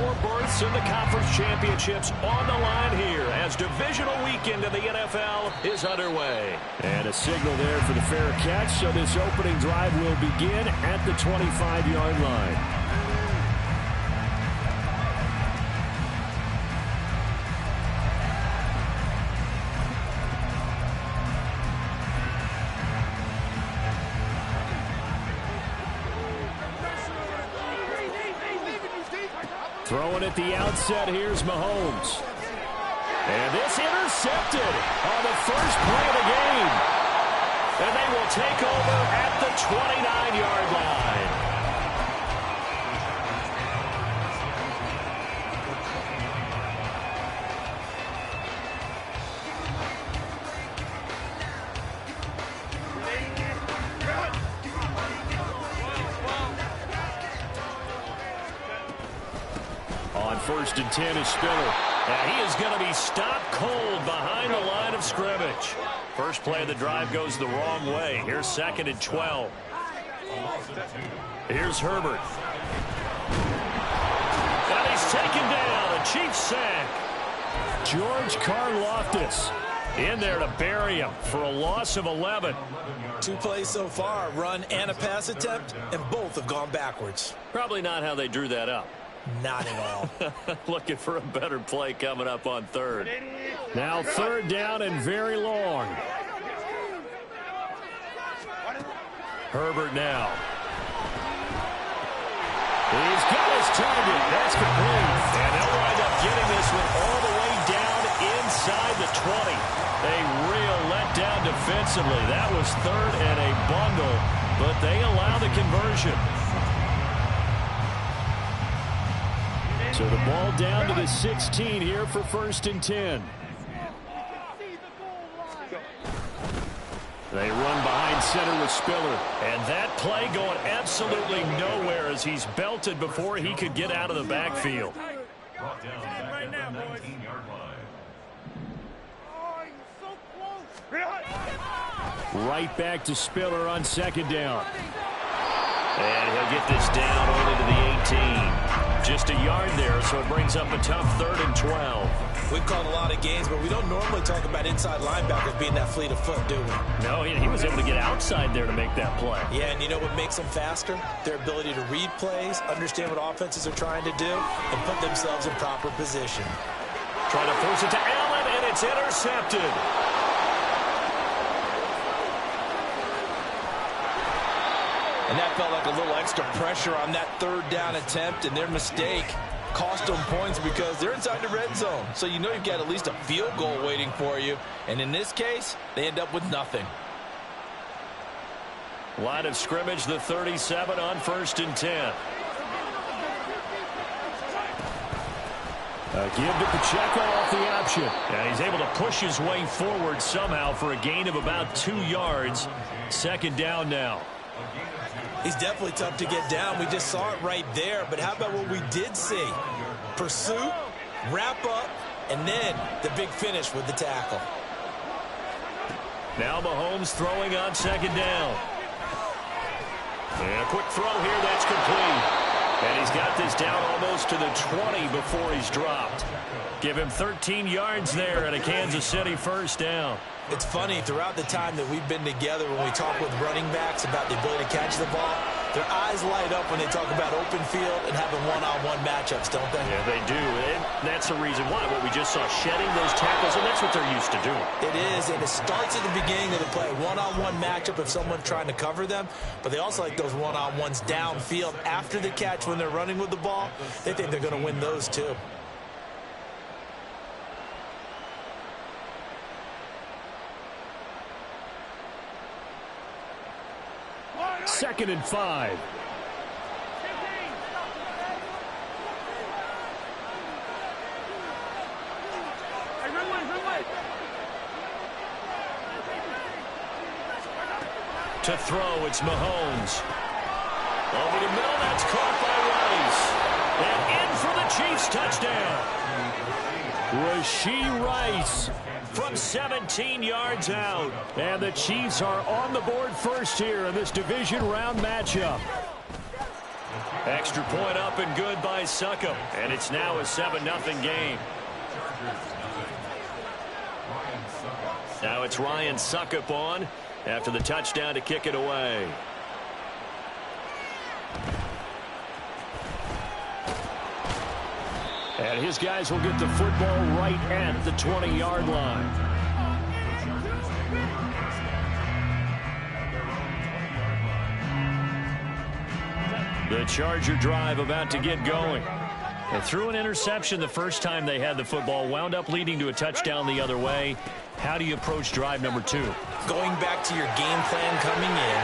4 berths in the conference championships on the line here as divisional weekend of the NFL is underway. And a signal there for the fair catch, so this opening drive will begin at the 25-yard line. Throwing at the outset, here's Mahomes. And this intercepted on the first play of the game. And they will take over at the 29-yard line. On 1st and 10 is Spiller. And he is going to be stopped cold behind the line of scrimmage. First play of the drive goes the wrong way. Here's 2nd and 12. Here's Herbert. And he's taken down. A Chiefs sack. George Karlaftis in there to bury him for a loss of 11. 2 plays so far, run and a pass attempt, and both have gone backwards. Probably not how they drew that up. Not at all. Looking for a better play coming up on 3rd. Now 3rd down and very long. Herbert now. He's got his target. That's complete. And they'll wind up getting this one all the way down inside the 20. A real letdown defensively. That was 3rd and a bundle, but they allow the conversion. So the ball down to the 16 here for 1st and 10. They run behind center with Spiller. And that play going absolutely nowhere as he's belted before he could get out of the backfield. Right back to Spiller on 2nd down. And he'll get this down only to the 18. Just a yard there, so it brings up a tough 3rd and 12. We've called a lot of games, but we don't normally talk about inside linebackers being that fleet of foot, do we? No, he was able to get outside there to make that play. Yeah, and you know what makes them faster? Their ability to read plays, understand what offenses are trying to do, and put themselves in proper position. Trying to force it to Allen, and it's intercepted. And that felt like a little extra pressure on that 3rd down attempt, and their mistake cost them points because they're inside the red zone. So you know you've got at least a field goal waiting for you. And in this case, they end up with nothing. Line of scrimmage, the 37 on 1st and 10. A give to Pacheco off the option. And he's able to push his way forward somehow for a gain of about 2 yards. 2nd down now. He's definitely tough to get down. We just saw it right there. But how about what we did see? Pursuit, wrap up, and then the big finish with the tackle. Now Mahomes throwing on 2nd down. And a quick throw here, that's complete. And he's got this down almost to the 20 before he's dropped. Give him 13 yards there and a Kansas City 1st down. It's funny, throughout the time that we've been together, when we talk with running backs about the ability to catch the ball, their eyes light up when they talk about open field and having one-on-one matchups, don't they? Yeah, they do. And that's the reason why. What we just saw, shedding those tackles, and that's what they're used to doing. It is, and it starts at the beginning of the play. One-on-one matchup if someone's trying to cover them, but they also like those one-on-ones downfield after the catch when they're running with the ball. They think they're going to win those too. 2nd and 5. To throw, it's Mahomes. Over the middle, that's caught by Rice. And in for the Chiefs touchdown. Rashee Rice from 17 yards out. And the Chiefs are on the board first here in this division round matchup. Extra point up and good by Succop. And it's now a 7-0 game. Now it's Ryan Succop on after the touchdown to kick it away. And his guys will get the football right at the 20-yard line. The Charger drive about to get going. They threw an interception the first time they had the football, wound up leading to a touchdown the other way. How do you approach drive number 2? Going back to your game plan coming in.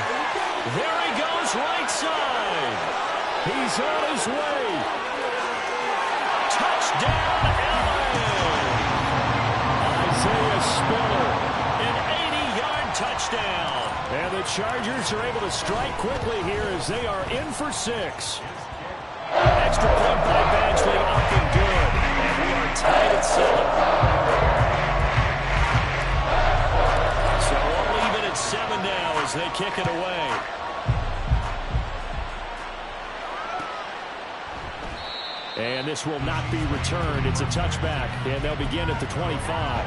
There he goes, right side. He's on his way. Touchdown, LA. Isaiah Spiller, an 80-yard touchdown. And the Chargers are able to strike quickly here as they are in for 6. Extra point by Badgley up and good. And we are tied at 7. So we'll leave it at 7 now as they kick it away. And this will not be returned. It's a touchback, and they'll begin at the 25.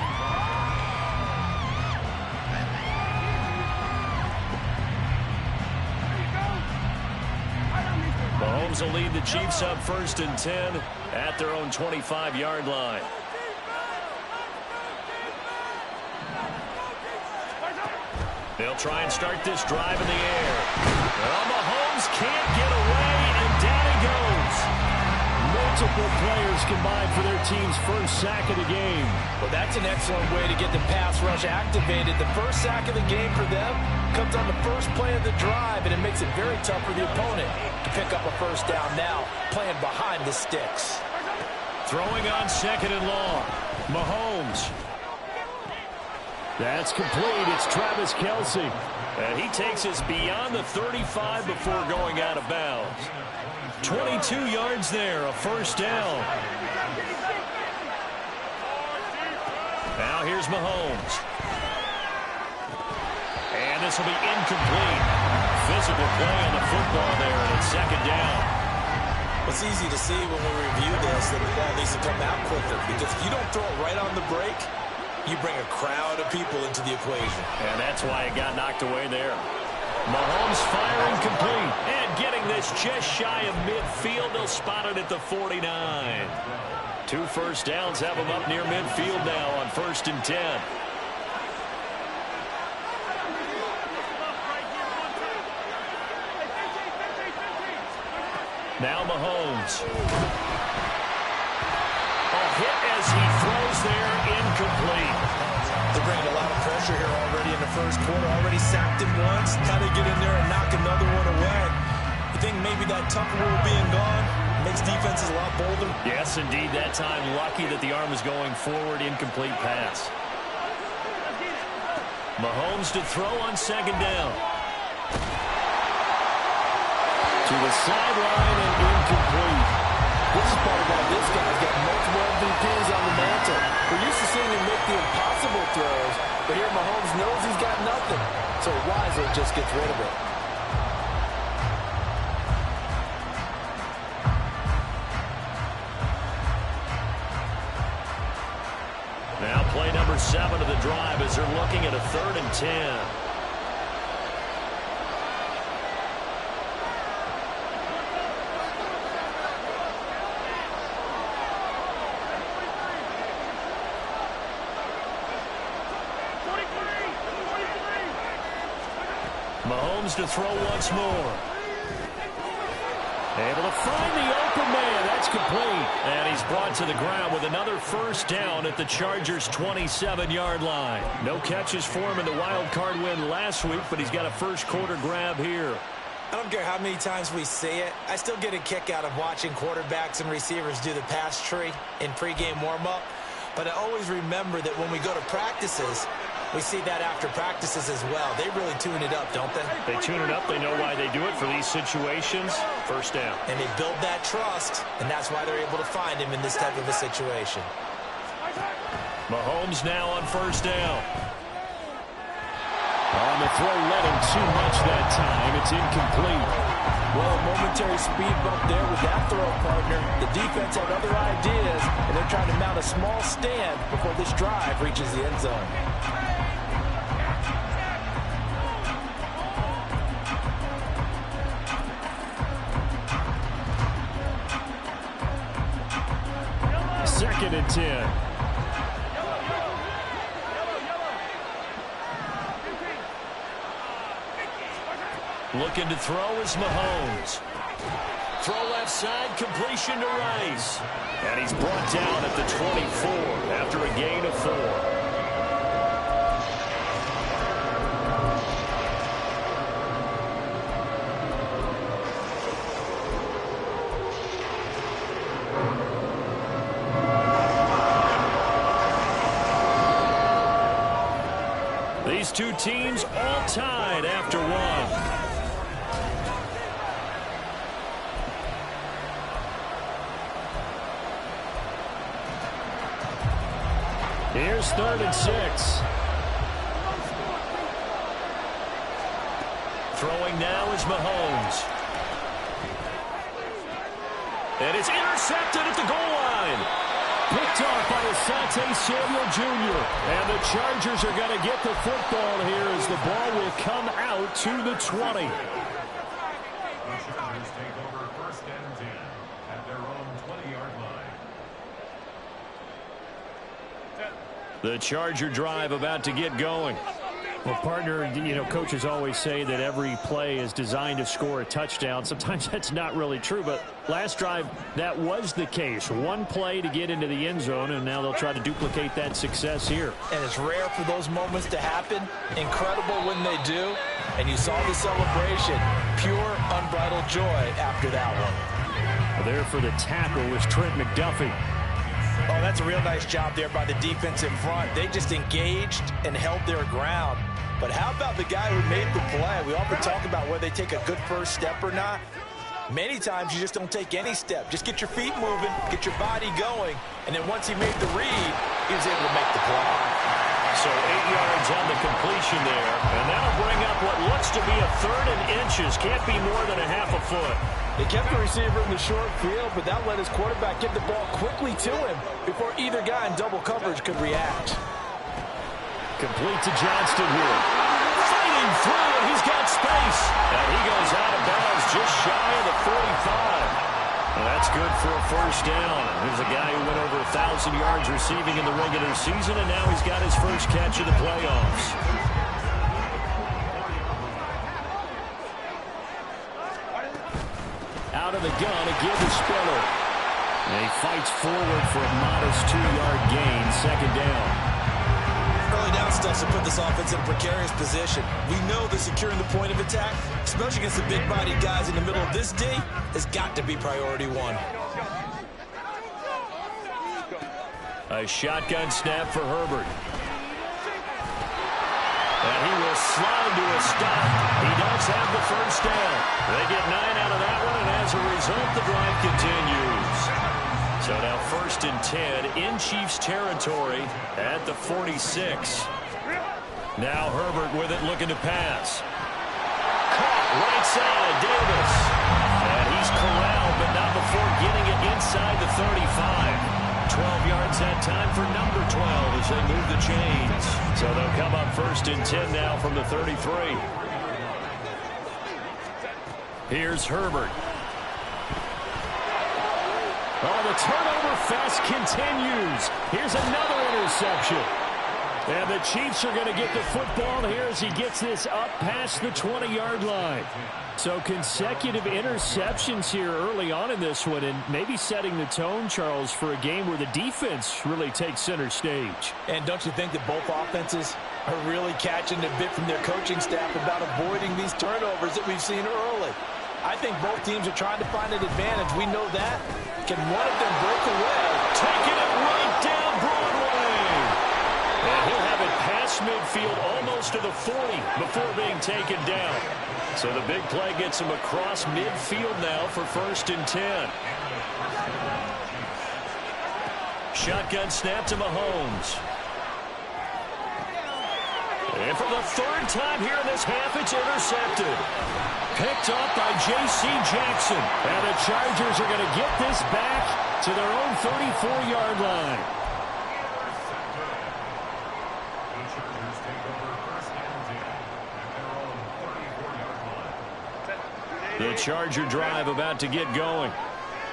Mahomes will lead the Chiefs up 1st and 10 at their own 25-yard line. They'll try and start this drive in the air. Well, Mahomes can't get away, and down he goes. Multiple players combined for their team's first sack of the game. Well, that's an excellent way to get the pass rush activated. The first sack of the game for them comes on the first play of the drive, and it makes it very tough for the opponent to pick up a first down now, playing behind the sticks. Throwing on 2nd and long. Mahomes. That's complete. It's Travis Kelce. And he takes us beyond the 35 before going out of bounds. 22 yards there, a first down. Now here's Mahomes. And this will be incomplete. Physical play on the football there, and it's 2nd down. It's easy to see when we review this that the ball needs to come out quicker, because if you don't throw it right on the break, you bring a crowd of people into the equation. And that's why it got knocked away there. Mahomes firing complete. And getting this just shy of midfield. They'll spot it at the 49. 2 first downs have them up near midfield now on 1st and 10. Now Mahomes. A hit as he throws there, incomplete. They're bringing a lot of pressure here already in the first quarter. Already sacked him once. Now they get in there and knock another one away. You think maybe that Tucker rule being gone makes defenses a lot bolder? Yes, indeed. That time, lucky that the arm was going forward. Incomplete pass. Mahomes to throw on 2nd down. To the sideline and incomplete. This is part of why this guy's got multiple MVPs on the mantle. We're used to seeing him make the impossible throws, but here Mahomes knows he's got nothing, so wisely just gets rid of it. Now play number 7 of the drive as they're looking at a 3rd and 10. Mahomes to throw once more. Able to find the open man. That's complete. And he's brought to the ground with another first down at the Chargers' 27-yard line. No catches for him in the wild card win last week, but he's got a first quarter grab here. I don't care how many times we say it, I still get a kick out of watching quarterbacks and receivers do the pass tree in pregame warm-up. But I always remember that when we go to practices, we see that after practices as well. They really tune it up, don't they? They tune it up. They know why they do it for these situations. First down. And they build that trust, and that's why they're able to find him in this type of a situation. Mahomes now on first down. On the throw, led him too much that time. It's incomplete. Well, a momentary speed bump there with that throw, partner. The defense had other ideas, and they're trying to mount a small stand before this drive reaches the end zone. Second and 10. Looking to throw is Mahomes. Throw left side, completion to Rice. And he's brought down at the 24 after a gain of 4. These two teams all tied after one. Here's 3rd and 6. Throwing now is Mahomes. And it's intercepted at the goal line. Picked off by Asante Samuel Jr. And the Chargers are going to get the football here as the ball will come out to the 20. The Charger drive about to get going. Well, partner, you know, coaches always say that every play is designed to score a touchdown. Sometimes that's not really true, but last drive, that was the case. One play to get into the end zone, and now they'll try to duplicate that success here. And it's rare for those moments to happen. Incredible when they do. And you saw the celebration. Pure, unbridled joy after that one. There for the tackle was Trent McDuffie. Oh, that's a real nice job there by the defense in front. They just engaged and held their ground. But how about the guy who made the play? We often talk about whether they take a good first step or not. Many times you just don't take any step. Just get your feet moving, get your body going, and then once he made the read, he was able to make the play. So 8 yards on the completion there, and that'll bring up what looks to be a 3rd and inches. Can't be more than a half a foot. They kept the receiver in the short field, but that let his quarterback get the ball quickly to him before either guy in double coverage could react. Complete to Johnston here. Fighting through, and he's got space. And he goes out of bounds just shy of the 45. Well, that's good for a first down. There's a guy who went over 1,000 yards receiving in the regular season, and now he's got his first catch of the playoffs. Out of the gun, again to Spiller. And he fights forward for a modest 2-yard gain, 2nd down. Early down stuff to put this offense in a precarious position. We know that securing the point of attack, especially against the big-bodied guys in the middle of this D, has got to be priority one. A shotgun snap for Herbert. And he will slide to a stop. He does have the first down. They get 9 out of that one, and as a result, the drive continues. So now 1st and 10 in Chiefs territory at the 46. Now Herbert with it, looking to pass. Caught right side, Davis. And he's corralled, but not before getting it inside the 35. 12 yards that time for number 12 as they move the chains. So they'll come up 1st and 10 now from the 33. Here's Herbert. Oh, the turnover fest continues. Here's another interception. And the Chiefs are going to get the football here as he gets this up past the 20-yard line. So consecutive interceptions here early on in this one, and maybe setting the tone, Charles, for a game where the defense really takes center stage. And don't you think that both offenses are really catching a bit from their coaching staff about avoiding these turnovers that we've seen early? I think both teams are trying to find an advantage. We know that. Can one of them break away? Taking it right down Broadway. And he'll have it past midfield almost to the 40 before being taken down. So the big play gets him across midfield now for 1st and 10. Shotgun snap to Mahomes. And for the third time here in this half, it's intercepted. Picked up by J.C. Jackson. And the Chargers are going to get this back to their own 34-yard line. The Charger drive about to get going.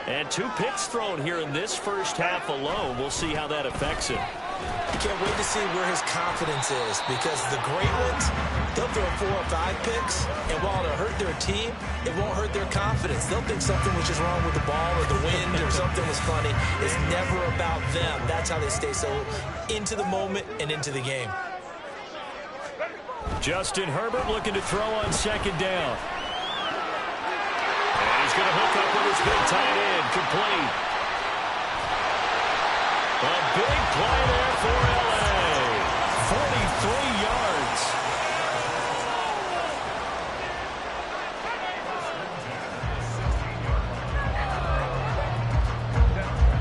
And 2 picks thrown here in this first half alone. We'll see how that affects him. I can't wait to see where his confidence is, because the great ones, they'll throw 4 or 5 picks, and while it'll hurt their team, it won't hurt their confidence. They'll think something was just wrong with the ball or the wind or something was funny. It's never about them. That's how they stay so into the moment and into the game. Justin Herbert looking to throw on second down. And he's going to hook up with his big tight end, complete. A big play there for L.A. 43 yards.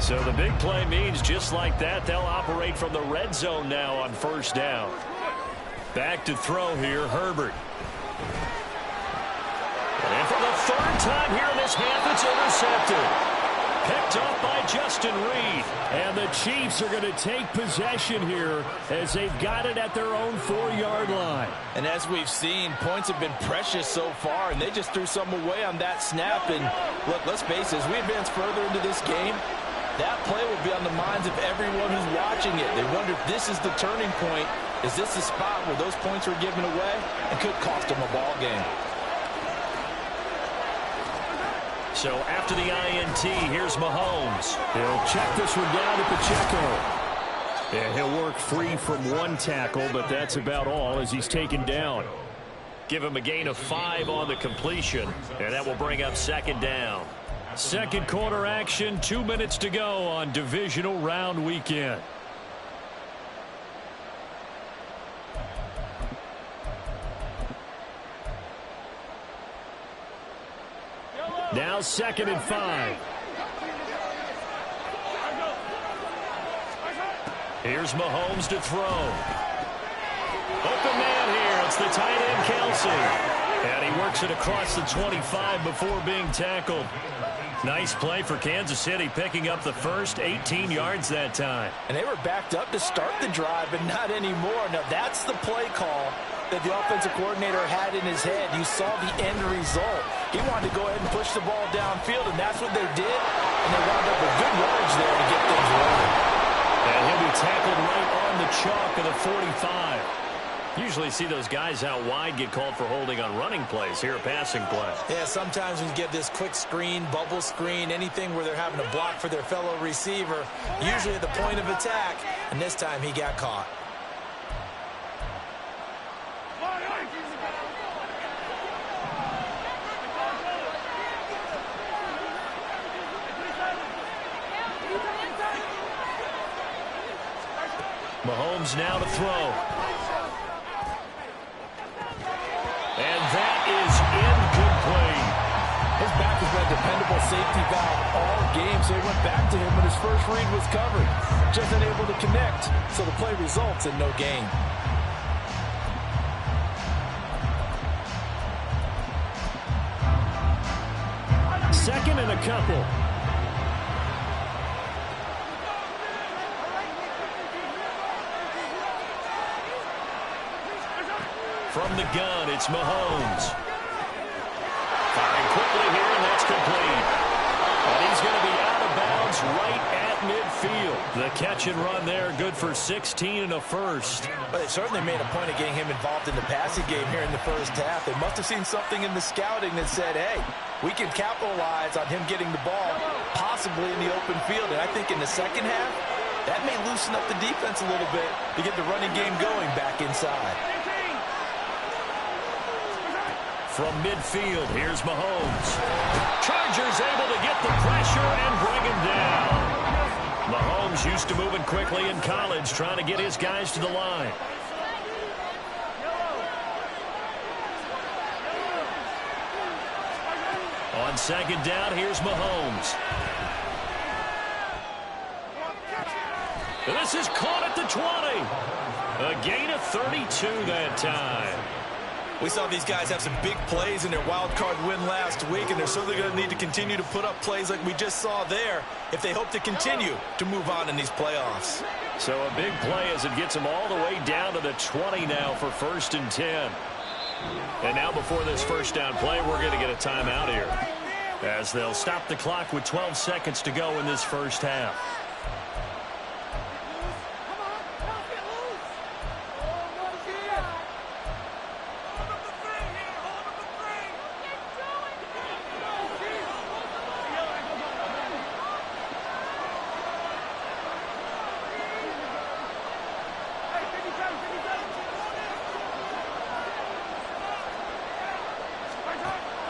So the big play means just like that, they'll operate from the red zone now on first down. Back to throw here, Herbert. And for the third time here in this half, it's intercepted. Picked up by Justin Reed. And the Chiefs are going to take possession here as they've got it at their own 4-yard line. And as we've seen, points have been precious so far, and they just threw some away on that snap. And look, let's face it, as we advance further into this game, that play will be on the minds of everyone who's watching it. They wonder if this is the turning point. Is this the spot where those points were given away and could cost them a ball game? So after the INT, here's Mahomes. He'll check this one down to Pacheco. And he'll work free from 1 tackle, but that's about all as he's taken down. Give him a gain of 5 on the completion, and that will bring up second down. Second quarter action, 2 minutes to go on Divisional Round Weekend. Now 2nd and 5. Here's Mahomes to throw. Open man here. It's the tight end, Kelsey. And he works it across the 25 before being tackled. Nice play for Kansas City, picking up the first 18 yards that time. And they were backed up to start the drive, but not anymore. Now that's the play call that the offensive coordinator had in his head. You saw the end result. He wanted to go ahead and push the ball downfield, and that's what they did. And they wound up with good yards there to get things rolling. And he'll be tackled right on the chalk of the 45. Usually see those guys out wide get called for holding on running plays. Here a passing play. Yeah, sometimes when you get this quick screen, bubble screen, anything where they're having to block for their fellow receiver, usually at the point of attack, and this time he got caught. Mahomes now to throw. And that is incomplete. His back has been a dependable safety valve all game, so he went back to him when his first read was covered. Just unable to connect, so the play results in no gain. Second and a couple. From the gun, it's Mahomes. Firing quickly here, and that's complete. And he's going to be out of bounds right at midfield. The catch and run there, good for 16 and a first. But they certainly made a point of getting him involved in the passing game here in the first half. They must have seen something in the scouting that said, hey, we can capitalize on him getting the ball, possibly in the open field. And I think in the second half, that may loosen up the defense a little bit to get the running game going back inside. From midfield, here's Mahomes. Chargers able to get the pressure and bring him down. Mahomes used to moving quickly in college, trying to get his guys to the line. On second down, here's Mahomes. This is caught at the 20. A gain of 32 that time. We saw these guys have some big plays in their wild card win last week, and they're certainly going to need to continue to put up plays like we just saw there if they hope to continue to move on in these playoffs. So a big play as it gets them all the way down to the 20 now for 1st and 10. And now before this first down play, we're going to get a timeout here, as they'll stop the clock with 12 seconds to go in this first half.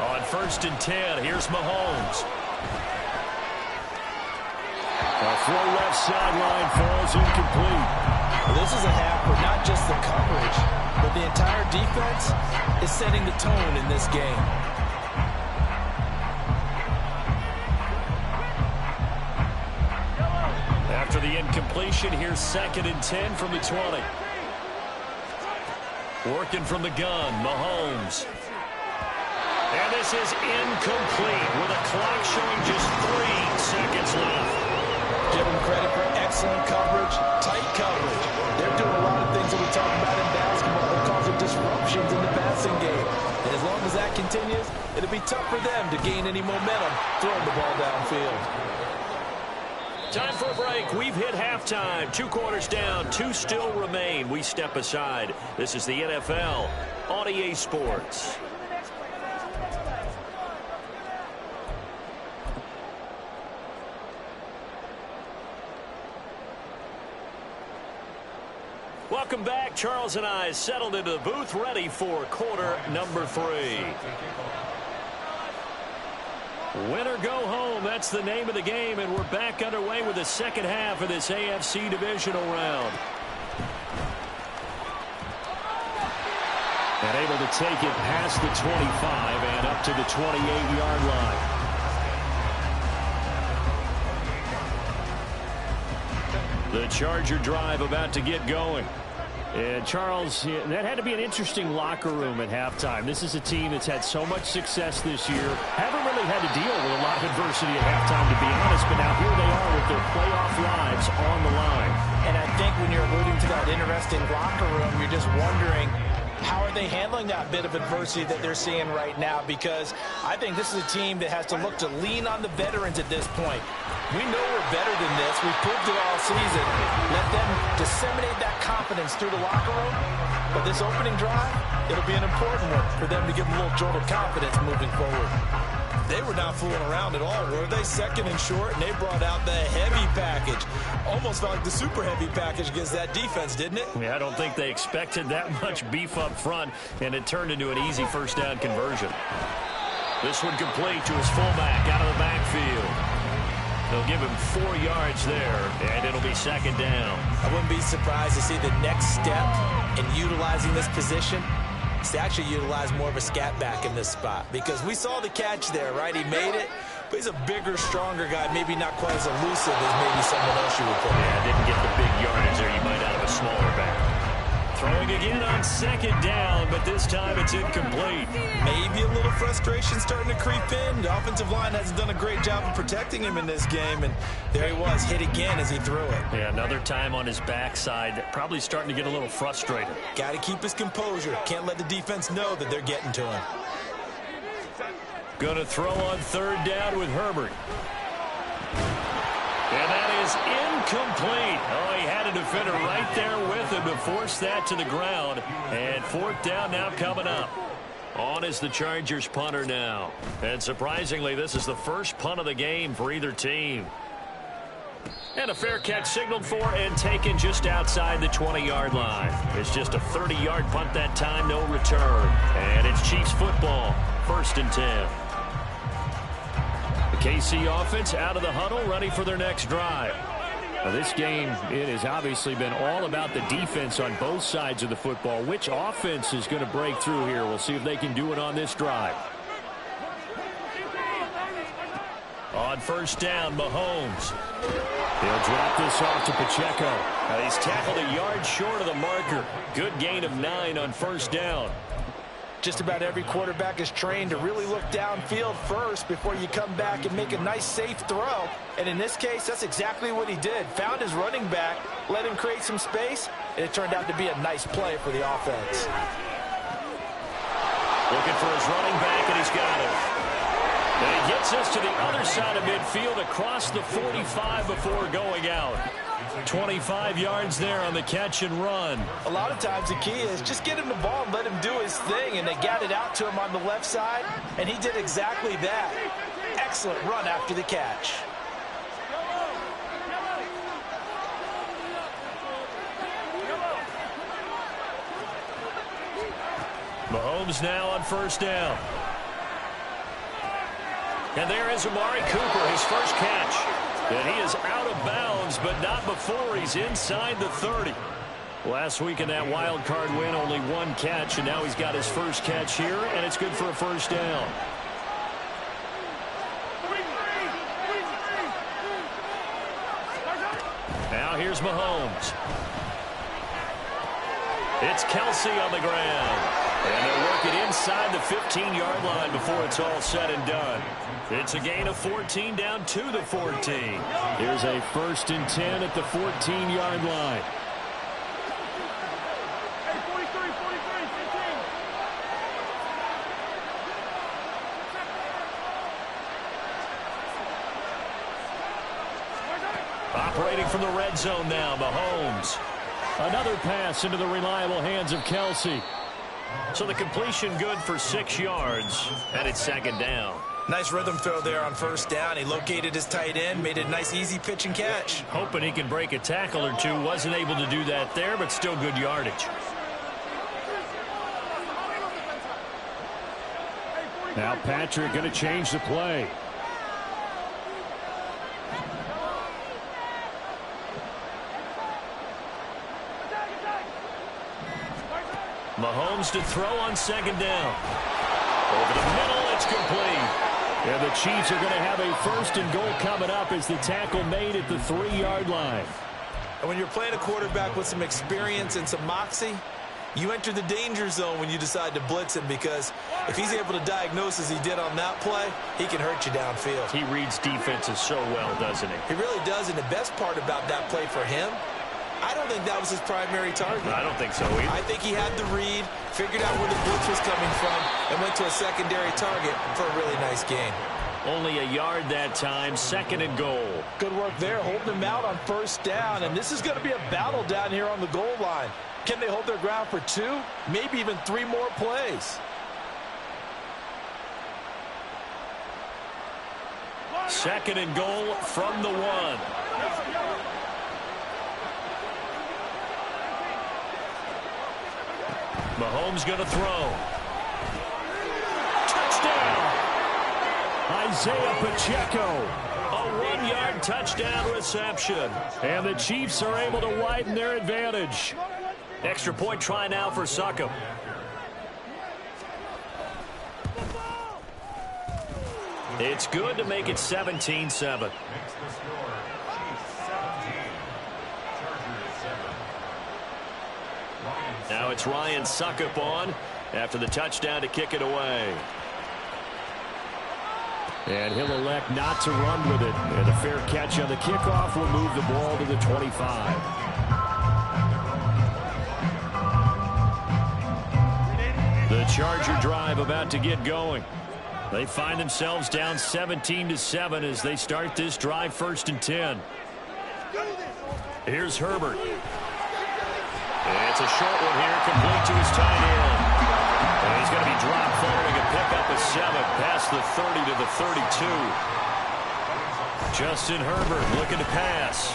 On 1st and 10, here's Mahomes. A throw left sideline falls incomplete. Well, this is a half where not just the coverage, but the entire defense is setting the tone in this game. After the incompletion, here's 2nd and 10 from the 20. Working from the gun, Mahomes. And this is incomplete with a clock showing just 3 seconds left. Give them credit for excellent coverage, tight coverage. They're doing a lot of things that we talk about in basketball that cause disruptions in the passing game. And as long as that continues, it'll be tough for them to gain any momentum throwing the ball downfield. Time for a break. We've hit halftime. 2 quarters down, 2 still remain. We step aside. This is the NFL on EA Sports. Welcome back. Charles and I settled into the booth, ready for quarter number 3. Win or go home, that's the name of the game, and we're back underway with the second half of this AFC Divisional round. And able to take it past the 25 and up to the 28-yard line. The Charger drive about to get going. And Charles, that had to be an interesting locker room at halftime. This is a team that's had so much success this year. Haven't really had to deal with a lot of adversity at halftime, to be honest. But now here they are with their playoff lives on the line. And I think when you're alluding to that interesting locker room, you're just wondering, how are they handling that bit of adversity that they're seeing right now? Because I think this is a team that has to look to lean on the veterans at this point. We know we're better than this. We've proved it all season. Let them disseminate that confidence through the locker room. But this opening drive, it'll be an important one for them to give them a little jolt of confidence moving forward. They were not fooling around at all, were they? 2nd and short, and they brought out the heavy package. Almost felt like the super heavy package against that defense, didn't it? Yeah, I don't think they expected that much beef up front, and it turned into an easy first down conversion. This one complete to his fullback out of the backfield. They'll give him 4 yards there, and it'll be 2nd down. I wouldn't be surprised to see the next step in utilizing this position is to actually utilize more of a scat back in this spot, because we saw the catch there, right? He made it, but he's a bigger, stronger guy, maybe not quite as elusive as maybe someone else you would put in. Yeah, didn't get the big yardage there. You might out of a smaller back. Throwing again on 2nd down, but this time it's incomplete. Maybe a little frustration starting to creep in. The offensive line hasn't done a great job of protecting him in this game, and there he was, hit again as he threw it. Yeah, another time on his backside, probably starting to get a little frustrated. Got to keep his composure. Can't let the defense know that they're getting to him. Going to throw on 3rd down with Herbert. And that is incomplete. Oh, he had a defender right there with him to force that to the ground. And 4th down now coming up. On is the Chargers punter now. And surprisingly, this is the first punt of the game for either team. And a fair catch signaled for and taken just outside the 20-yard line. It's just a 30-yard punt that time, no return. And it's Chiefs football, 1st and 10. The KC offense out of the huddle, ready for their next drive. Now this game, it has obviously been all about the defense on both sides of the football. Which offense is going to break through here? We'll see if they can do it on this drive. On 1st down, Mahomes. He'll drop this off to Pacheco. He's tackled a yard short of the marker. Good gain of 9 on first down. Just about every quarterback is trained to really look downfield first before you come back and make a nice, safe throw. And in this case, that's exactly what he did. Found his running back, let him create some space, and it turned out to be a nice play for the offense. Looking for his running back, and he's got him. And he gets us to the other side of midfield across the 45 before going out. 25 yards there on the catch and run. A lot of times the key is just get him the ball and let him do his thing, and they got it out to him on the left side, and he did exactly that. Excellent run after the catch. Mahomes now on first down. And there is Amari Cooper, his first catch. And he is out of bounds, but not before he's inside the 30. Last week in that wild card win, only 1 catch, and now he's got his first catch here, and it's good for a first down. Now here's Mahomes. It's Kelsey on the ground. And they'll work it inside the 15-yard line before it's all said and done. It's a gain of 14 down to the 14. Here's a 1st and 10 at the 14-yard line. Operating from the red zone now, Mahomes. Another pass into the reliable hands of Kelsey. So the completion good for 6 yards, and it's 2nd down. Nice rhythm throw there on first down. He located his tight end, made it a nice, easy pitch and catch. Hoping he can break a tackle or two. Wasn't able to do that there, but still good yardage. Now Patrick going to change the play. Mahomes to throw on 2nd down. Over the middle, it's complete. And the Chiefs are going to have a 1st and goal coming up as the tackle made at the 3-yard line. And when you're playing a quarterback with some experience and some moxie, you enter the danger zone when you decide to blitz him, because if he's able to diagnose as he did on that play, he can hurt you downfield. He reads defenses so well, doesn't he? He really does, and the best part about that play for him, I don't think that was his primary target. I don't think so either. I think he had the read, figured out where the blitz was coming from, and went to a secondary target for a really nice gain. Only a yard that time, 2nd and goal. Good work there, holding him out on first down, and this is going to be a battle down here on the goal line. Can they hold their ground for 2, maybe even 3 more plays? Second and goal from the 1. Mahomes going to throw. Touchdown! Isaiah Pacheco. A 1-yard touchdown reception. And the Chiefs are able to widen their advantage. Extra point try now for Succop. It's good to make it 17-7. Now it's Ryan Succop on after the touchdown to kick it away. And he'll elect not to run with it. And a fair catch on the kickoff will move the ball to the 25. The Charger drive about to get going. They find themselves down 17-7 as they start this drive 1st and 10. Here's Herbert. It's a short one here, complete to his tight end. And he's going to be dropped following a pickup of 7 past the 30 to the 32. Justin Herbert looking to pass.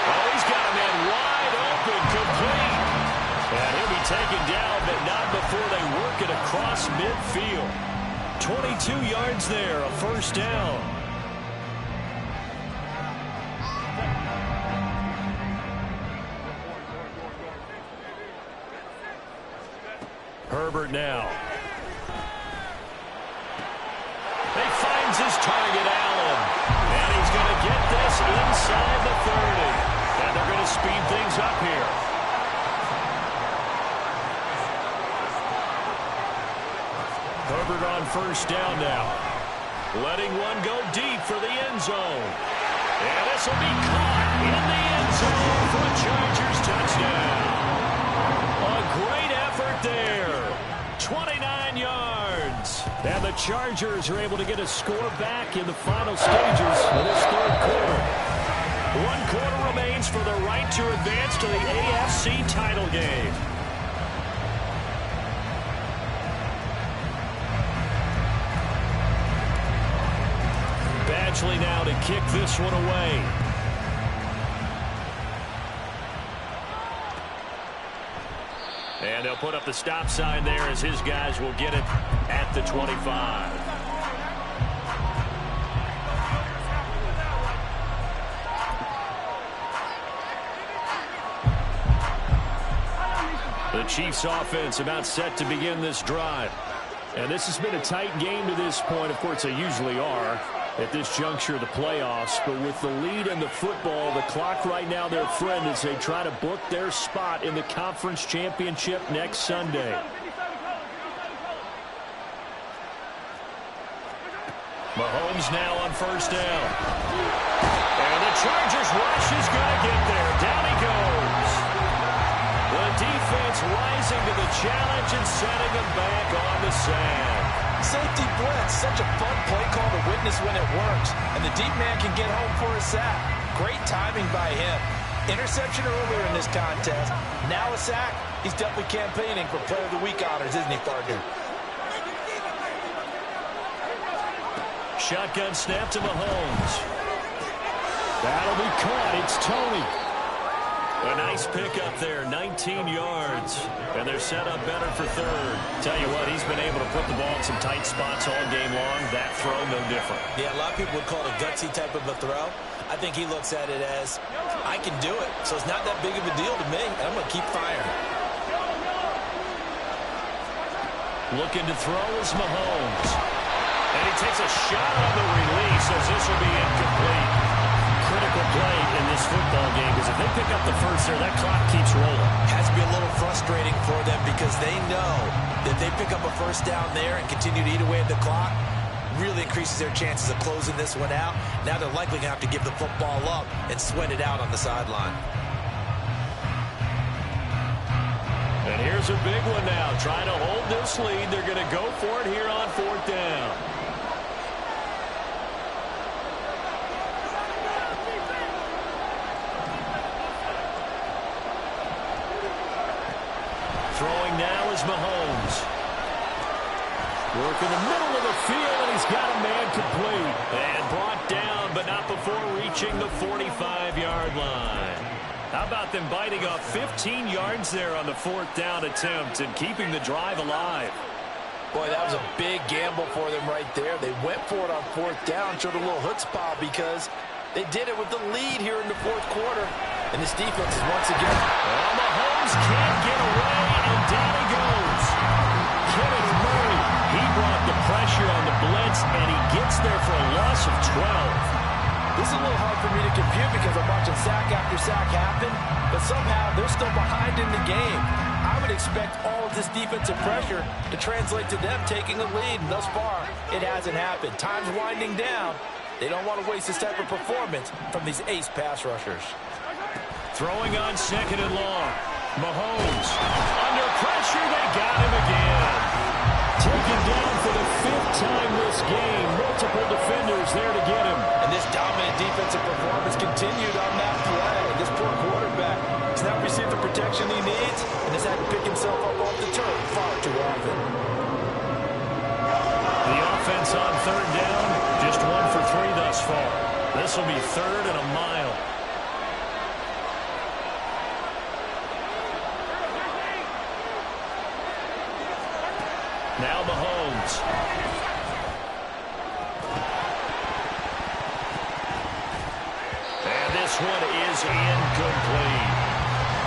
Oh, he's got a man wide open, complete. And he'll be taken down, but not before they work it across midfield. 22 yards there, a 1st down. Herbert now. He finds his target, Allen. And he first down now. Letting one go deep for the end zone. And this will be caught in the end zone for a Chargers touchdown. A great effort there. 29 yards. And the Chargers are able to get a score back in the final stages of this third quarter. 1 quarter remains for the right to advance to the AFC title game. Badgley now to kick this one away. And they'll put up the stop sign there as his guys will get it at the 25. The Chiefs offense about set to begin this drive. And this has been a tight game to this point. Of course, they usually are at this juncture of the playoffs. But with the lead in the football, the clock right now their friend as they try to book their spot in the conference championship next Sunday. Mahomes now on first down. And the Chargers rush is going to get there. Down he goes. The defense rising to the challenge and setting them back on the sand. Safety blitz, such a fun play call to witness when it works. And the deep man can get home for a sack. Great timing by him. Interception earlier in this contest. Now a sack. He's definitely campaigning for Player of the Week honors, isn't he, partner? Shotgun snap to Mahomes. That'll be caught. It's Tony. A nice pickup there, 19 yards. And they're set up better for third. Tell you what, he's been able to put the ball in some tight spots all game long. That throw, no different. Yeah, a lot of people would call it a gutsy type of a throw. I think he looks at it as, I can do it. So it's not that big of a deal to me, and I'm going to keep firing. Looking to throw is Mahomes. And he takes a shot on the release as this will be incomplete. Critical play in this football game because if they pick up the first there, that clock keeps rolling. Has to be a little frustrating for them because they know that they pick up a first down there and continue to eat away at the clock, really increases their chances of closing this one out. Now they're likely going to have to give the football up and sweat it out on the sideline. And here's a big one now. Trying to hold this lead. They're going to go for it here on fourth down. Throwing now is Mahomes. Work in the middle of the field, and he's got a man complete. And brought down, but not before reaching the 45-yard line. How about them biting off 15 yards there on the fourth down attempt and keeping the drive alive? Boy, that was a big gamble for them right there. They went for it on fourth down, showed a little chutzpah because they did it with the lead here in the fourth quarter. And this defense is once again. Well, Mahomes can't get away, and down he goes. Kenneth Murray, he brought the pressure on the blitz, and he gets there for a loss of 12. This is a little hard for me to compute because I'm watching sack after sack happen, but somehow they're still behind in the game. I would expect all of this defensive pressure to translate to them taking a lead, and thus far, it hasn't happened. Time's winding down. They don't want to waste this type of performance from these ace pass rushers. Throwing on second and long. Mahomes. Under pressure, they got him again. Taken down for the fifth time this game. Multiple defenders there to get him. And this dominant defensive performance continued on that play. This poor quarterback has not received the protection he needs and has had to pick himself up off the turf far too often. The offense on third down, just 1 for 3 thus far. This will be third and a mile. Now Mahomes. And this one is incomplete.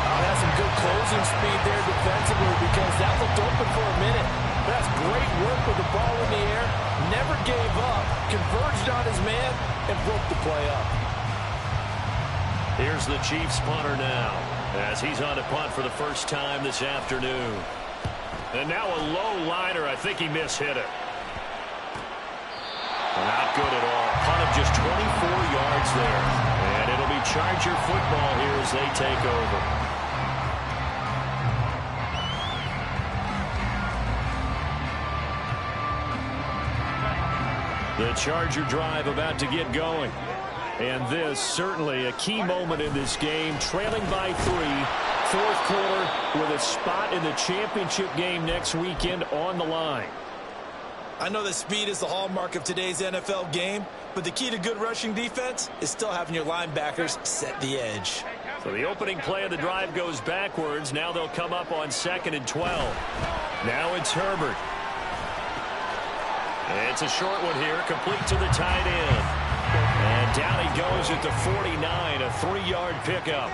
Oh, that's some good closing speed there defensively because that looked open for a minute. But that's great work with the ball in the air. Never gave up. Converged on his man and broke the play up. Here's the Chiefs punter now as he's on to punt for the first time this afternoon. And now a low liner. I think he mishit it. Not good at all. Punt of just 24 yards there. And it'll be Charger football here as they take over. The Charger drive about to get going. And this certainly a key moment in this game. Trailing by 3. Fourth quarter with a spot in the championship game next weekend on the line. I know that speed is the hallmark of today's NFL game, but the key to good rushing defense is still having your linebackers set the edge. So the opening play of the drive goes backwards. Now they'll come up on 2nd and 12. Now it's Herbert. It's a short one here, complete to the tight end. And down he goes at the 49, a 3-yard pickup.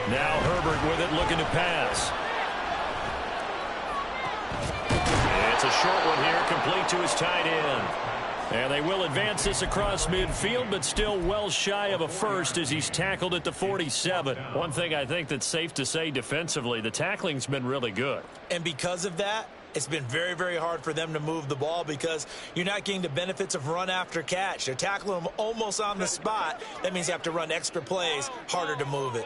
Now Herbert with it, looking to pass. It's a short one here, complete to his tight end. And they will advance this across midfield, but still well shy of a first as he's tackled at the 47. One thing I think that's safe to say defensively, the tackling's been really good. And because of that, it's been very, very hard for them to move the ball because you're not getting the benefits of run after catch. They're tackling them almost on the spot. That means you have to run extra plays, harder to move it.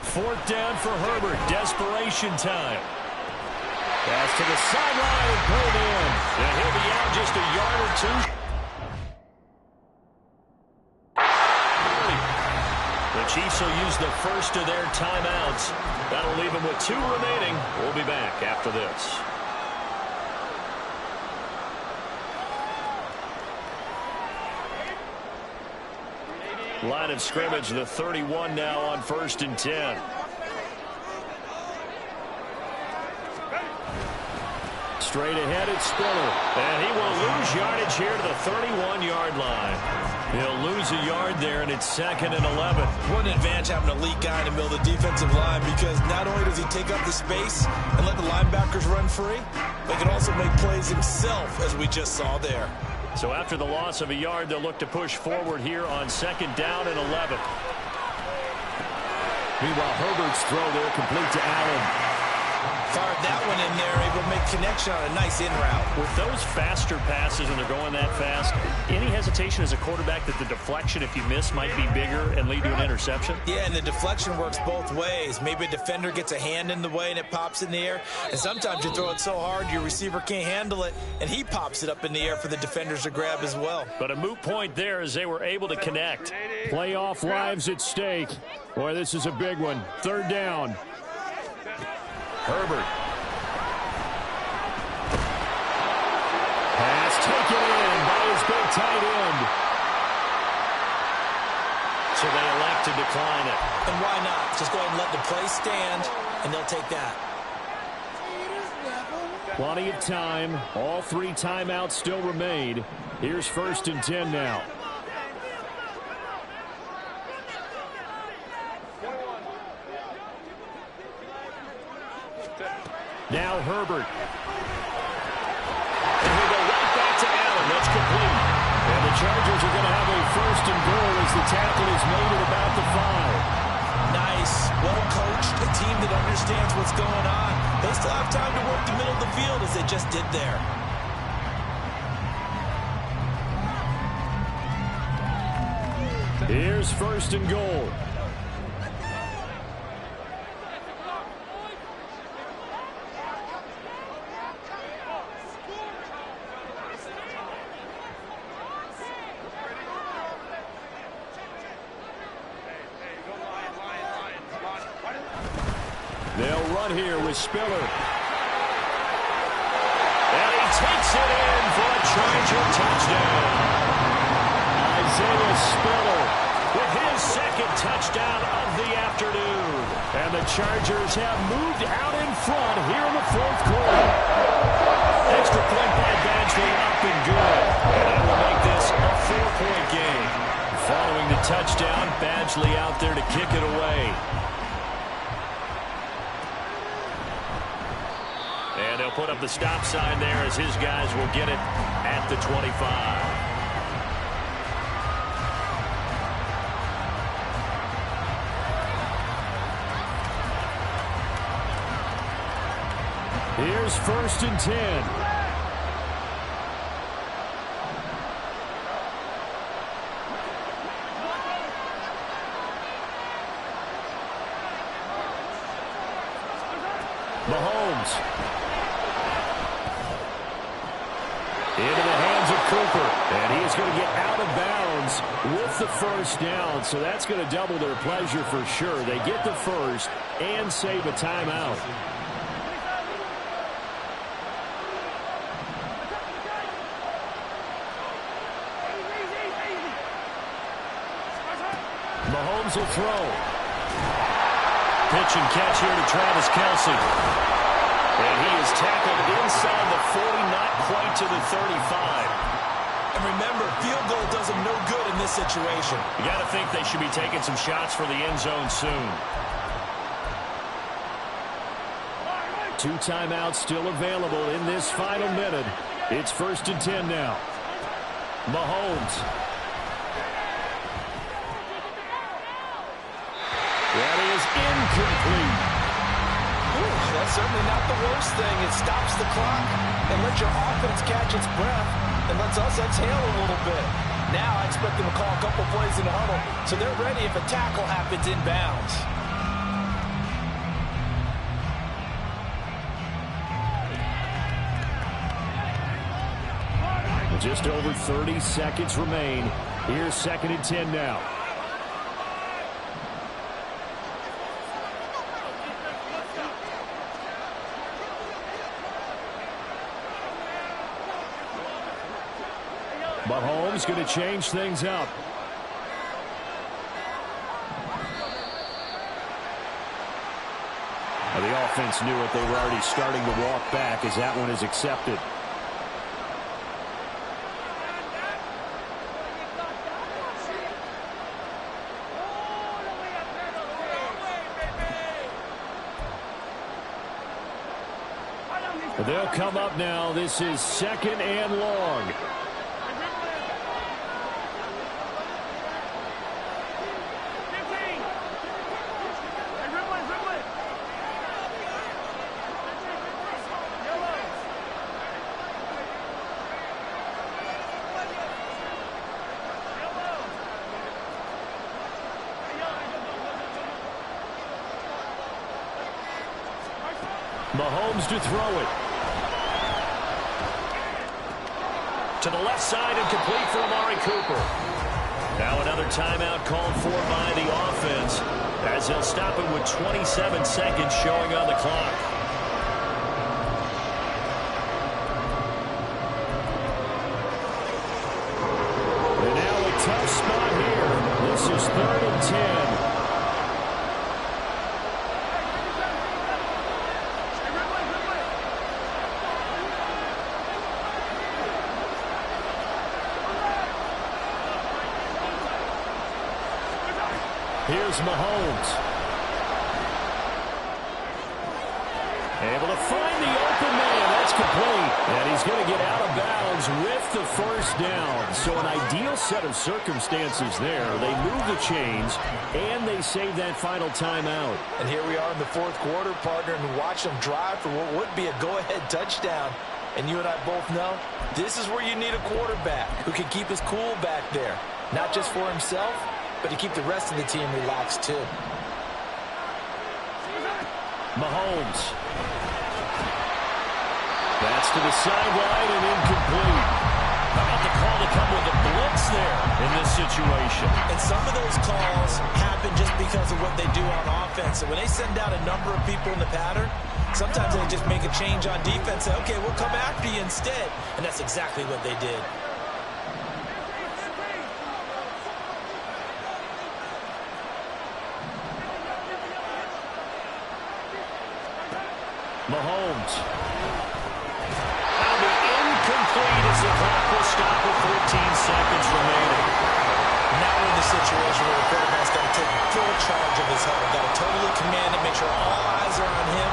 Fourth down for Herbert. Desperation time. Pass to the sideline and pulled in. And he'll be out just a yard or two. The Chiefs will use the first of their timeouts. That'll leave them with 2 remaining. We'll be back after this. Line of scrimmage, the 31 now on 1st and 10. Straight ahead, it's Spiller. And he will lose yardage here to the 31-yard line. He'll lose a yard there, and it's 2nd and 11. What an advantage having an elite guy in the middle of the defensive line, because not only does he take up the space and let the linebackers run free, but he can also make plays himself, as we just saw there. So after the loss of a yard, they'll look to push forward here on 2nd down and 11. Meanwhile, Herbert's throw there complete to Allen. Fired that one in there, able to make connection on a nice in route. With those faster passes and they're going that fast, any hesitation as a quarterback that the deflection, if you miss, might be bigger and lead to an interception? Yeah, and the deflection works both ways. Maybe a defender gets a hand in the way and it pops in the air. And sometimes you throw it so hard your receiver can't handle it, and he pops it up in the air for the defenders to grab as well. But a moot point there as they were able to connect. Playoff lives at stake. Boy, this is a big one. 3rd down. Herbert. Pass taken in by his big tight end. So they elect to decline it. And why not? Just go ahead and let the play stand, and they'll take that. Plenty of time. All 3 timeouts still remain. Here's 1st and 10 now. Now Herbert. And we go right back to Allen. That's complete. And the Chargers are going to have a 1st and goal as the tackle is made at about the 5. Nice. Well coached. A team that understands what's going on. They still have time to work the middle of the field as they just did there. Here's 1st and goal. They'll run here with Spiller. And he takes it in for a Charger touchdown. Isaiah Spiller With his 2nd touchdown of the afternoon. And the Chargers have moved out in front here in the 4th quarter. Extra point by Badgley up and good. And that will make this a 4-point game. Following the touchdown, Badgley out there to kick it away. And they'll put up the stop sign there as his guys will get it at the 25. Here's 1st and 10. Mahomes. Into the hands of Cooper. And he is going to get out of bounds with the 1st down. So that's going to double their pleasure for sure. They get the 1st and save a timeout. Mahomes will throw. Pitch and catch here to Travis Kelce. And he is tackled inside the 40, not quite to the 35. And remember, field goal does them no good in this situation. You got to think they should be taking some shots for the end zone soon. 2 timeouts still available in this final minute. It's 1st and 10 now. Mahomes. That is incomplete. Ooh, that's certainly not the worst thing. It stops the clock and lets your offense catch its breath and lets us exhale a little bit. Now I expect them to call a couple plays in the huddle so they're ready if a tackle happens inbounds. Just over 30 seconds remain. Here's 2nd and 10 now. Mahomes going to change things up. Well, the offense knew it. They were already starting to walk back as that one is accepted. They'll come up now. This is 2nd and long. Mahomes to throw it. To the left side and complete for Amari Cooper. Now another timeout called for by the offense as they'll stop it with 27 seconds showing on the clock. And now a tough spot here. This is 3rd and 10. Here's Mahomes. Able to find the open man. That's complete. And he's going to get out of bounds with the 1st down. So an ideal set of circumstances there. They move the chains, and they save that final timeout. And here we are in the 4th quarter, partner, and watch them drive for what would be a go-ahead touchdown. And you and I both know this is where you need a quarterback who can keep his cool back there. Not just for himself, but to keep the rest of the team relaxed, too. Mahomes. That's to the sideline and incomplete. How about the call to come with a blitz there in this situation? And some of those calls happen just because of what they do on offense. And when they send out a number of people in the pattern, sometimes they just make a change on defense. Say, okay, we'll come after you instead. And that's exactly what they did. Mahomes. That'll be incomplete as the clock will stop with 14 seconds remaining. Now we're in the situation where the quarterback's got to take full charge of his huddle. Got to totally command it, make sure all eyes are on him.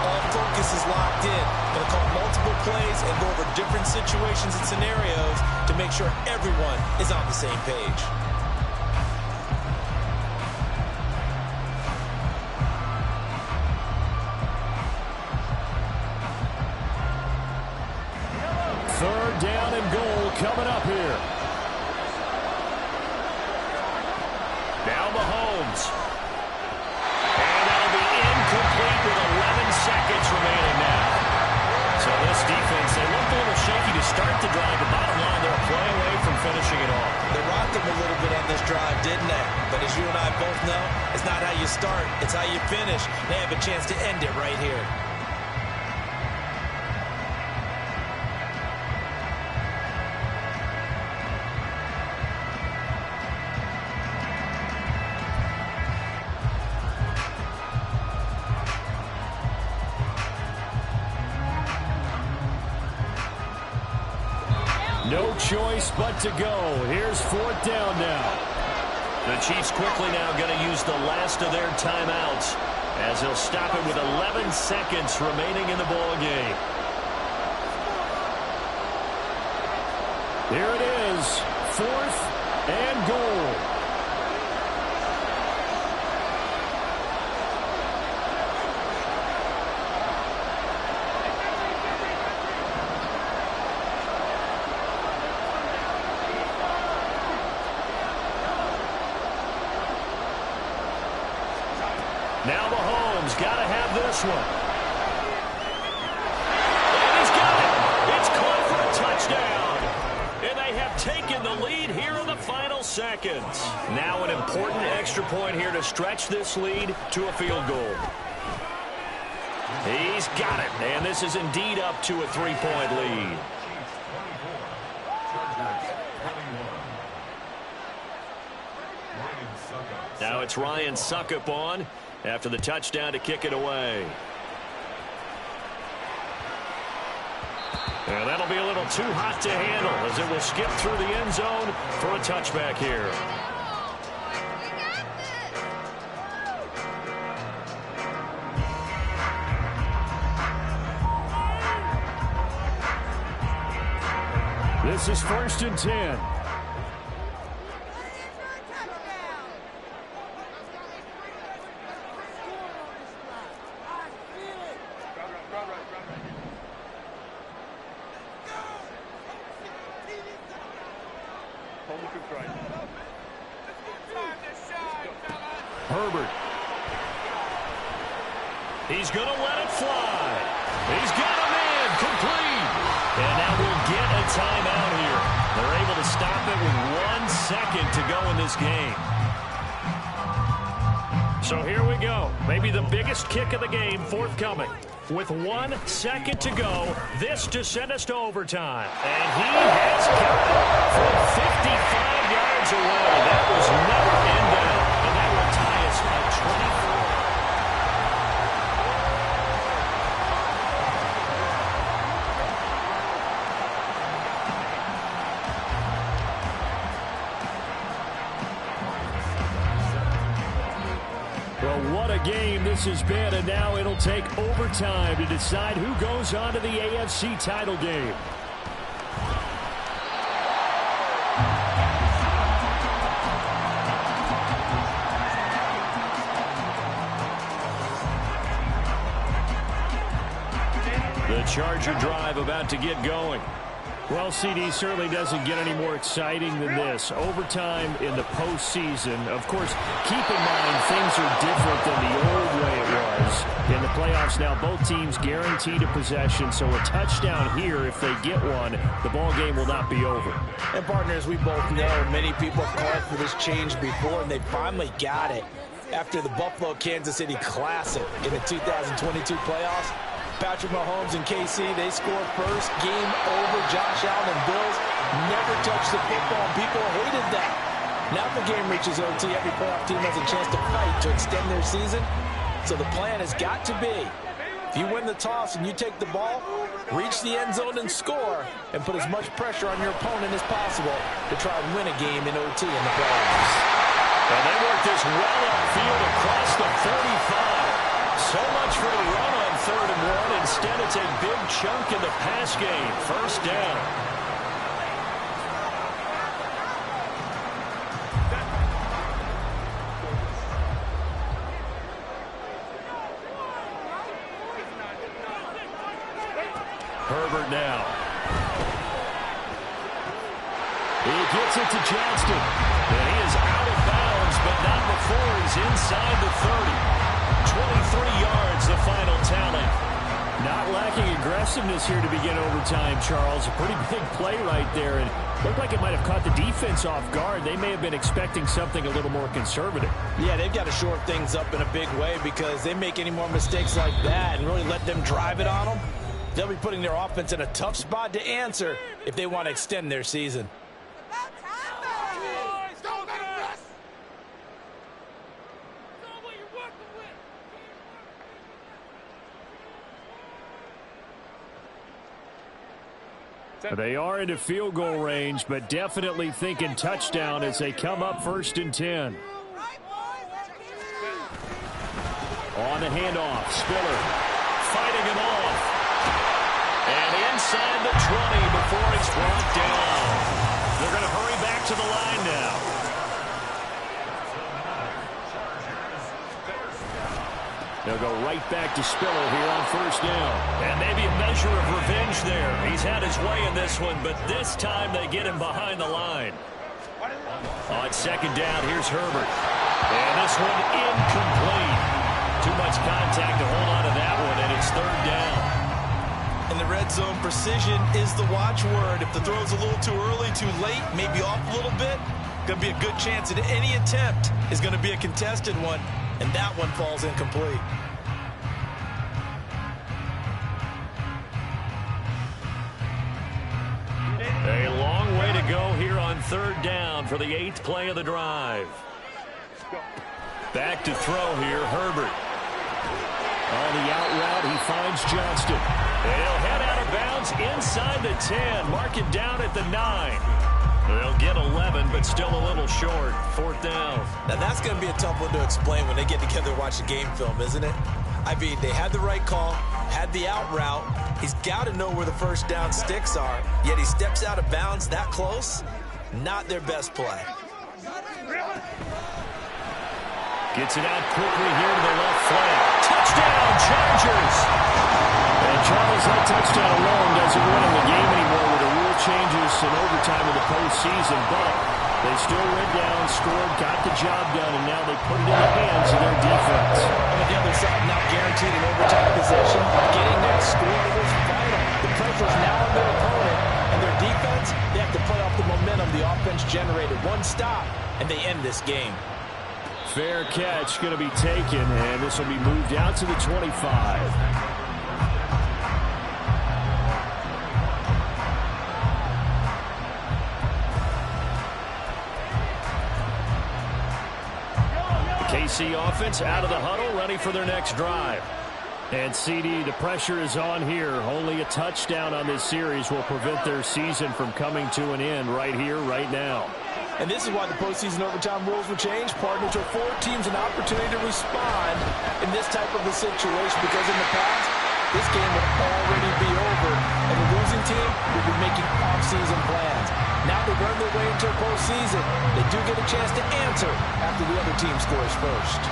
All focus is locked in. Going to call multiple plays and go over different situations and scenarios to make sure everyone is on the same page. down and goal coming up here. Now Mahomes. And that'll be incomplete with 11 seconds remaining now. So this defense, they looked a little shaky to start the drive. The bottom line, they're a play away from finishing it off. They rocked them a little bit on this drive, didn't they? But as you and I both know, it's not how you start, it's how you finish. They have a chance to end it right here. No choice but to go. Here's fourth down now. The Chiefs quickly now going to use the last of their timeouts as they'll stop it with 11 seconds remaining in the ball game. Here it is, fourth and goal. Now Mahomes got to have this one. And he's got it. It's caught for a touchdown. And they have taken the lead here in the final seconds. Now an important extra point here to stretch this lead to a field goal. He's got it. And this is indeed up to a 3-point lead. Now it's Ryan Suckup on after the touchdown to kick it away. And that'll be a little too hot to handle as it will skip through the end zone for a touchback here. This is 1st and 10. Herbert. He's going to let it fly. He's got a man complete. And now we'll get a timeout here. They're able to stop it with 1 second to go in this game. So here we go. Maybe the biggest kick of the game forthcoming. With 1 second to go, this to send us to overtime. And he has got it from 55 yards away. That was never in doubt. And that will tie us at 24. Well, what a game this has been, and now it'll take overtime to decide who goes on to the AFC title game. The Charger drive about to get going. Well, CD certainly doesn't get any more exciting than this. Overtime in the postseason. Of course, keep in mind things are different than the old way it was. In the playoffs now, both teams guaranteed a possession, so a touchdown here, if they get one, the ball game will not be over. And partners, we both know many people have called for this change before, and they finally got it. After the Buffalo-Kansas City Classic in the 2022 playoffs, Patrick Mahomes and KC, they scored first. Game over. Josh Allen and Bills never touched the football. People hated that. Now the game reaches OT. Every playoff team has a chance to fight to extend their season. So the plan has got to be, if you win the toss and you take the ball, reach the end zone and score, and put as much pressure on your opponent as possible to try and win a game in OT in the playoffs. And they work this well upfield across the 35. So much for the run on 3rd and 1. Instead, it's a big chunk in the pass game. First down. Herbert now. gets it to Johnston. And he is out of bounds, but not before he's inside the 30. 23 yards, the final tally. Not lacking aggressiveness here to begin overtime, Charles. A pretty big play right there. And looked like it might have caught the defense off guard. They may have been expecting something a little more conservative. Yeah, they've got to shore things up in a big way because they make any more mistakes like that and really let them drive it on them, they'll be putting their offense in a tough spot to answer if they want to extend their season. They are into field goal range, but definitely thinking touchdown as they come up 1st and 10. On the handoff, Spiller fighting him off. And inside the 20 before it's brought down. They're going to hurry back to the line now. They'll go right back to Spiller here on 1st down. And maybe a measure of revenge there. He's had his way in this one, but this time they get him behind the line. On 2nd down, here's Herbert. And this one incomplete. Too much contact to hold on to that one, and it's 3rd down. In the red zone, precision is the watchword. If the throw's a little too early, too late, maybe off a little bit, going to be a good chance that any attempt is going to be a contested one. And that one falls incomplete. A long way to go here on 3rd down for the 8th play of the drive. Back to throw here, Herbert. On the out route, he finds Johnston. He'll head out of bounds inside the 10. Mark it down at the 9. They'll get 11, but still a little short. 4th down. Now, that's going to be a tough one to explain when they get together and watch the game film, isn't it? I mean, they had the right call, had the out route. He's got to know where the 1st down sticks are, yet he steps out of bounds that close. Not their best play. Gets it out quickly here to the left flank. Touchdown, Chargers! And Charles, that touchdown alone doesn't win in the game anymore with the rule changes and overtime in the postseason, but they still went down, scored, got the job done, and now they put it in the hands of their defense. On the other side, now guaranteed an overtime possession. Getting that score was vital. The pressure's now on their opponent, and their defense, they have to play off the momentum the offense generated. One stop, and they end this game. Fair catch going to be taken, and this will be moved out to the 25. KC offense out of the huddle, ready for their next drive. And CD, the pressure is on here. Only a touchdown on this series will prevent their season from coming to an end right here, right now. And this is why the postseason overtime rules were changed, partner, to afford teams an opportunity to respond in this type of a situation, because in the past, this game would already be over, and the losing team would be making off-season plans. Now they've earned their way into a postseason. They do get a chance to answer after the other team scores first.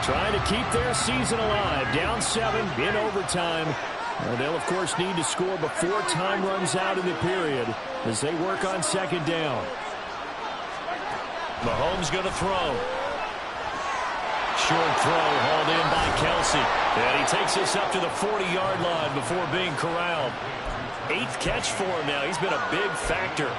Trying to keep their season alive. Down 7 in overtime. They'll, of course, need to score before time runs out in the period as they work on 2nd down. Mahomes going to throw. Short throw hauled in by Kelsey. And he takes this up to the 40-yard line before being corralled. 8th catch for him now. He's been a big factor.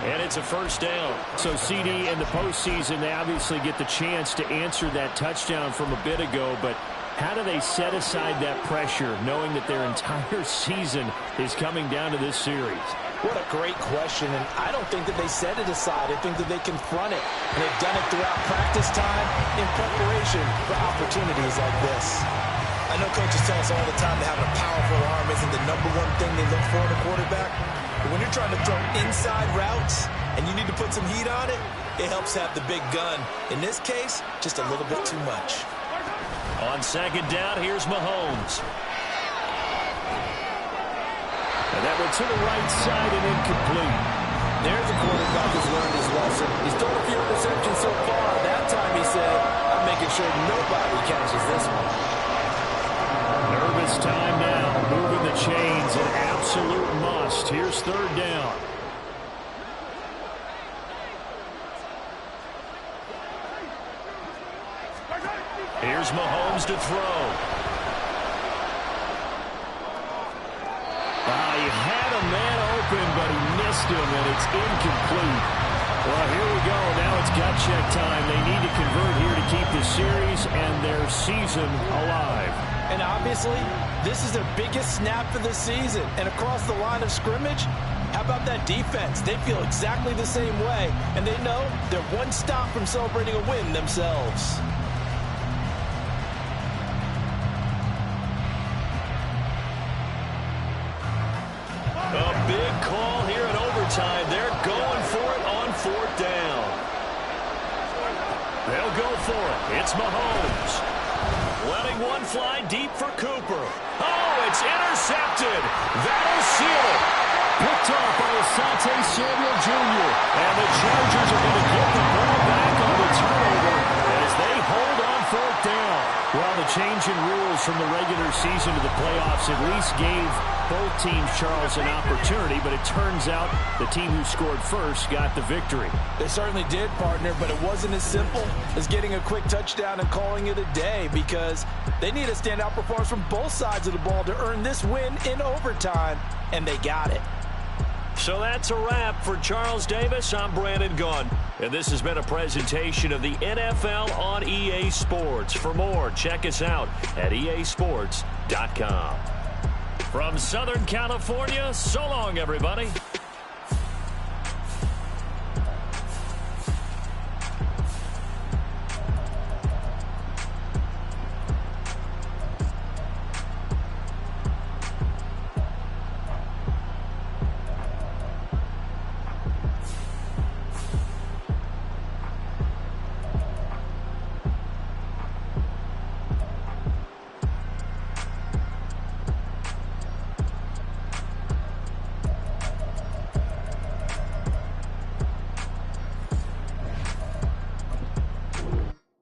And it's a 1st down. So CD in the postseason, they obviously get the chance to answer that touchdown from a bit ago, but how do they set aside that pressure, knowing that their entire season is coming down to this series? What a great question, and I don't think that they set it aside. I think that they confront it, and they've done it throughout practice time in preparation for opportunities like this. I know coaches tell us all the time that having a powerful arm isn't the #1 thing they look for in a quarterback, but when you're trying to throw inside routes and you need to put some heat on it, it helps have the big gun. In this case, just a little bit too much. On 2nd down, here's Mahomes. And that one to the right side and incomplete. There's a quarterback who's learned his lesson. He's thrown a few interceptions so far. That time he said, I'm making sure nobody catches this one. Nervous time now, moving the chains, an absolute must. Here's 3rd down. Here's Mahomes to throw. He had a man open, but he missed him, and it's incomplete. Well, here we go. Now it's gut check time. They need to convert here to keep the series and their season alive. And obviously, this is their biggest snap for the season. And across the line of scrimmage, how about that defense? They feel exactly the same way, and they know they're one stop from celebrating a win themselves. A big call here in overtime. They're going for it on 4th down. They'll go for it. It's Mahomes. Letting one fly deep for Cooper. Oh, it's intercepted. That'll seal it. Picked off by Asante Samuel Jr. And the Chargers are going to get the ball back on the turnover as they hold on 4th down. Well, the change in rules from the regular season to the playoffs at least gave both teams, Charles, an opportunity, but it turns out the team who scored first got the victory. They certainly did, partner, but it wasn't as simple as getting a quick touchdown and calling it a day, because they need a standout performance from both sides of the ball to earn this win in overtime, and they got it. So that's a wrap for Charles Davis. I'm Brandon Gunn, and this has been a presentation of the NFL on EA Sports. For more, check us out at easports.com. From Southern California, so long, everybody.